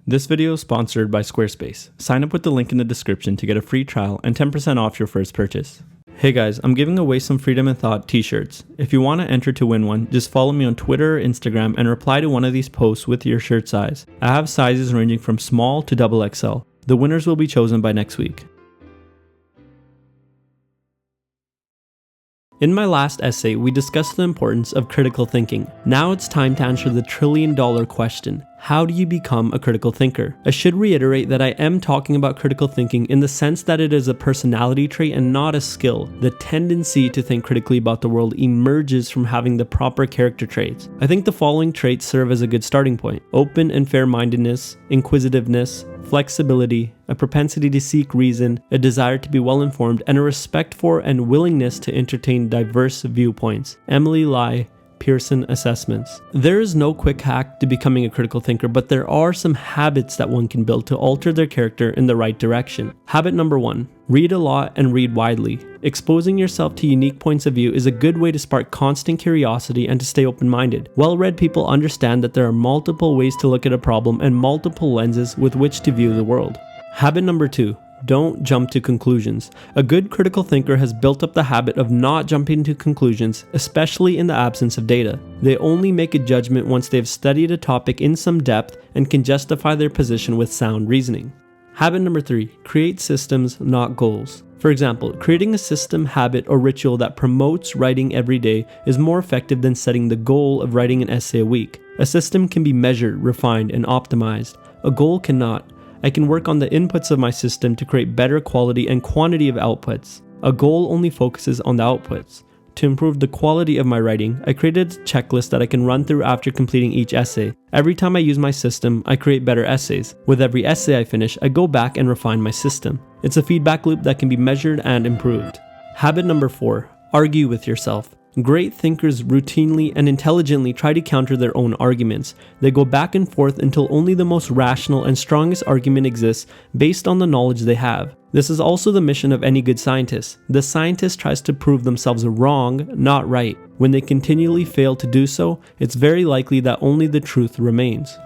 This video is sponsored by Squarespace. Sign up with the link in the description to get a free trial and 10% off your first purchase. Hey guys, I'm giving away some Freedom and Thought t-shirts. If you want to enter to win one, just follow me on Twitter or Instagram and reply to one of these posts with your shirt size. I have sizes ranging from small to XXL. The winners will be chosen by next week. In my last essay, we discussed the importance of critical thinking. Now it's time to answer the trillion-dollar question. How do you become a critical thinker? I should reiterate that I am talking about critical thinking in the sense that it is a personality trait and not a skill. The tendency to think critically about the world emerges from having the proper character traits. I think the following traits serve as a good starting point: open and fair-mindedness, inquisitiveness, flexibility, a propensity to seek reason, a desire to be well-informed, and a respect for and willingness to entertain diverse viewpoints. Emily Lai, Pearson Assessments. There is no quick hack to becoming a critical thinker, but there are some habits that one can build to alter their character in the right direction. Habit number 1. Read a lot and read widely. Exposing yourself to unique points of view is a good way to spark constant curiosity and to stay open-minded. Well-read people understand that there are multiple ways to look at a problem and multiple lenses with which to view the world. Habit number 2. Don't jump to conclusions. A good critical thinker has built up the habit of not jumping to conclusions, especially in the absence of data. They only make a judgment once they've studied a topic in some depth and can justify their position with sound reasoning. Habit number 3. Create systems, not goals. For example, creating a system, habit, or ritual that promotes writing every day is more effective than setting the goal of writing an essay a week. A system can be measured, refined, and optimized. A goal cannot. I can work on the inputs of my system to create better quality and quantity of outputs. A goal only focuses on the outputs. To improve the quality of my writing, I created a checklist that I can run through after completing each essay. Every time I use my system, I create better essays. With every essay I finish, I go back and refine my system. It's a feedback loop that can be measured and improved. Habit number 4. Argue with yourself. Great thinkers routinely and intelligently try to counter their own arguments. They go back and forth until only the most rational and strongest argument exists based on the knowledge they have. This is also the mission of any good scientist. The scientist tries to prove themselves wrong, not right. When they continually fail to do so, it's very likely that only the truth remains.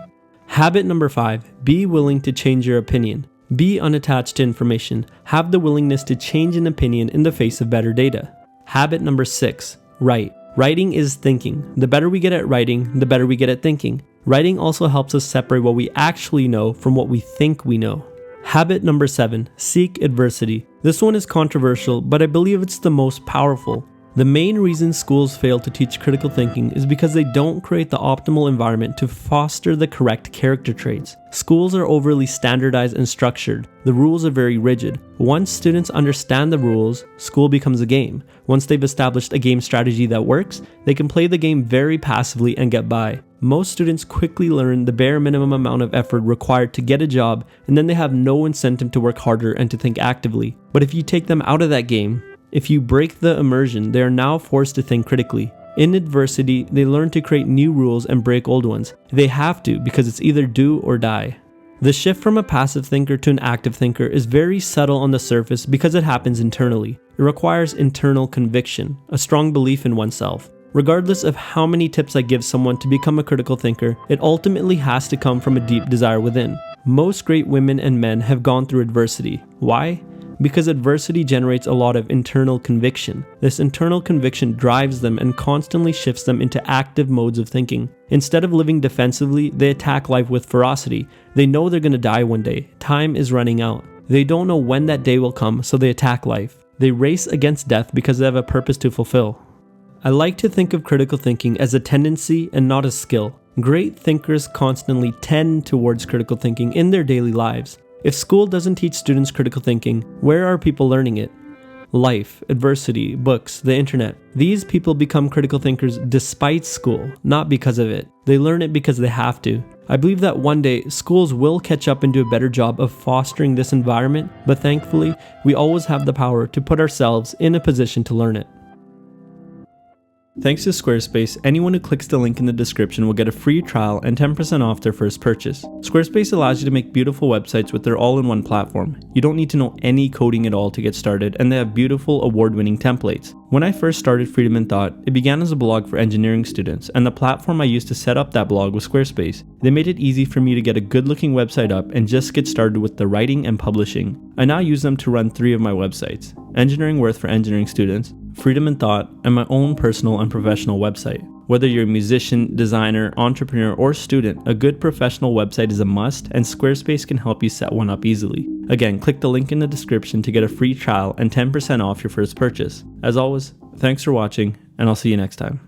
Habit number 5. Be willing to change your opinion. Be unattached to information. Have the willingness to change an opinion in the face of better data. Habit number 6. Write. Writing is thinking. The better we get at writing, the better we get at thinking. Writing also helps us separate what we actually know from what we think we know. Habit number 7. Seek adversity. This one is controversial, but I believe it's the most powerful. The main reason schools fail to teach critical thinking is because they don't create the optimal environment to foster the correct character traits. Schools are overly standardized and structured. The rules are very rigid. Once students understand the rules, school becomes a game. Once they've established a game strategy that works, they can play the game very passively and get by. Most students quickly learn the bare minimum amount of effort required to get a job, and then they have no incentive to work harder and to think actively. But if you take them out of that game, if you break the immersion, they are now forced to think critically. In adversity, they learn to create new rules and break old ones. They have to, because it's either do or die. The shift from a passive thinker to an active thinker is very subtle on the surface because it happens internally. It requires internal conviction, a strong belief in oneself. Regardless of how many tips I give someone to become a critical thinker, it ultimately has to come from a deep desire within. Most great women and men have gone through adversity. Why? Because adversity generates a lot of internal conviction. This internal conviction drives them and constantly shifts them into active modes of thinking. Instead of living defensively, they attack life with ferocity. They know they're going to die one day. Time is running out. They don't know when that day will come, so they attack life. They race against death because they have a purpose to fulfill. I like to think of critical thinking as a tendency and not a skill. Great thinkers constantly tend towards critical thinking in their daily lives. If school doesn't teach students critical thinking, where are people learning it? Life, adversity, books, the internet. These people become critical thinkers despite school, not because of it. They learn it because they have to. I believe that one day, schools will catch up and do a better job of fostering this environment, but thankfully, we always have the power to put ourselves in a position to learn it. Thanks to Squarespace, anyone who clicks the link in the description will get a free trial and 10% off their first purchase. Squarespace allows you to make beautiful websites with their all-in-one platform. You don't need to know any coding at all to get started, and they have beautiful, award-winning templates. When I first started Freedom in Thought, it began as a blog for engineering students, and the platform I used to set up that blog was Squarespace. They made it easy for me to get a good-looking website up and just get started with the writing and publishing. I now use them to run 3 of my websites: Engineering Worth for engineering students, Freedom in Thought, and my own personal and professional website. Whether you're a musician, designer, entrepreneur, or student, a good professional website is a must, and Squarespace can help you set one up easily. Again, click the link in the description to get a free trial and 10% off your first purchase. As always, thanks for watching, and I'll see you next time.